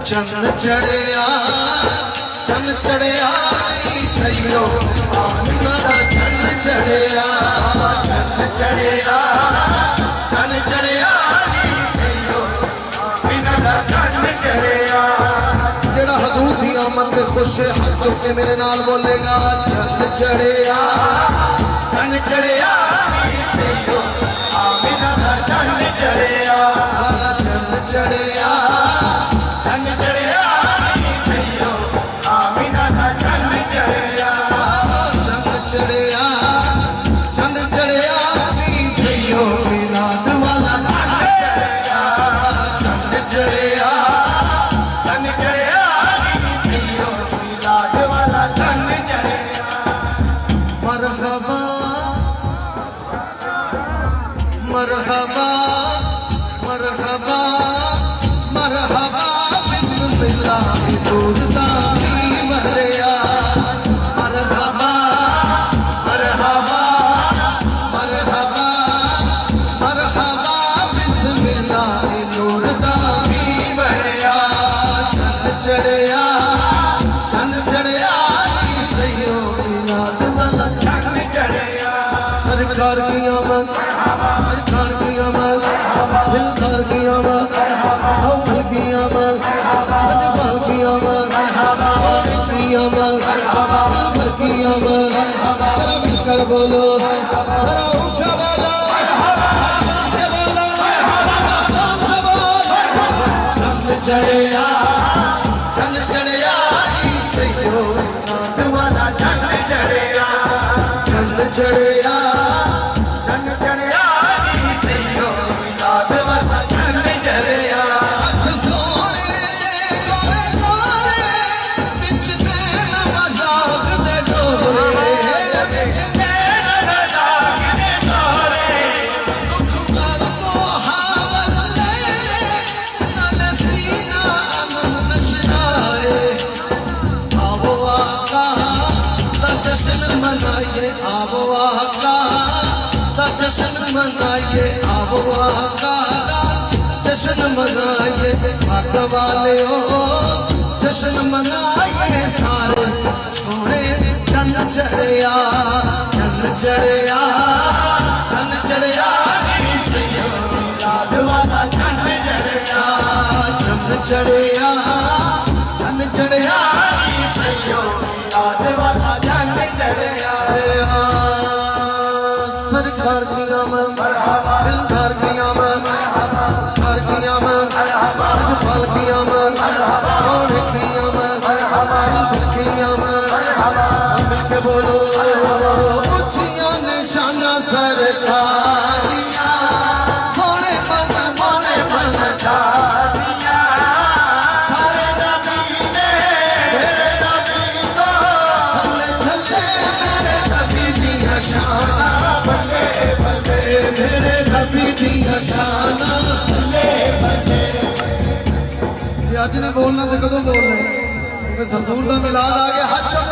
चंद चढ़िया सैयो आमिना दा चंद चढ़िया सैयो आमिना दा चंद चढ़िया। जेड़ा हजूर दी आमद ते खुश है हाथ चुक के मेरे नाल बोलेगा चंद चढ़िया सैयो आमिना दा चंद चढ़िया चंद चढ़िया सैयो आमिना दा चंद चढ़िया चंद चढ़िया सैयो मिलाद वाला चंद चढ़िया सैयो मिलाद वाला चंद चढ़िया। मरहबा मरहबा मरहबा मरहबा बिस्मिल्लाह दूरदा भी मरिया मरहबा मरहबा मरहबा मरहबा बिस्मिल्लाह दूरदा भी मरिया चंद चढ़िया सैयो मिलाद वाला चंद चढ़िया। सरकार की आमद सरकार की आमद दिलदार की आमद अव्वल की आमद अजमल की आमद सोने की आमद दिलबर की आमद। जरा मिलकर बोलो जरा ऊंचा बोलो चंद चढ़िया सैयो मिलाद वाला चंद चढ़िया चंद चढ़िया सैयो मिलाद वाला चंद चढ़िया। सोने दे गोरे गोरे बिच दे मजाक दे डोरे बिच दे मजाक दे डोरे दुख बात को हावले नल सीना अमन नशनाए आवो आका दा जश्न मनाइए आवो आका दा जश्न मनाइए आवो आका दा जश्न मनाइए हक वाले हो जश्न मनाइए सारे सोने चंद चढ़िया सैयो मिलाद वाला चंद चढ़िया चंद चढ़िया सैयो मिलाद वाला चंद चढ़िया। सरकार की आमद दिलदार की आमद घर की आमद अजमल की आमद सोने की आमद दिलबर की आमद। मिलके बोलो ऊंचियां निशाना सरकारियां सोने मन मोने मन चारियां सारे नबी ने मेरे नबी को थल्ले थल्ले मेरे नबी दिया शाना मेरे नबी दिया शाना अज ने बोलना तो कदों बोलना हजूर का मिलाद आ गया हाथ चुक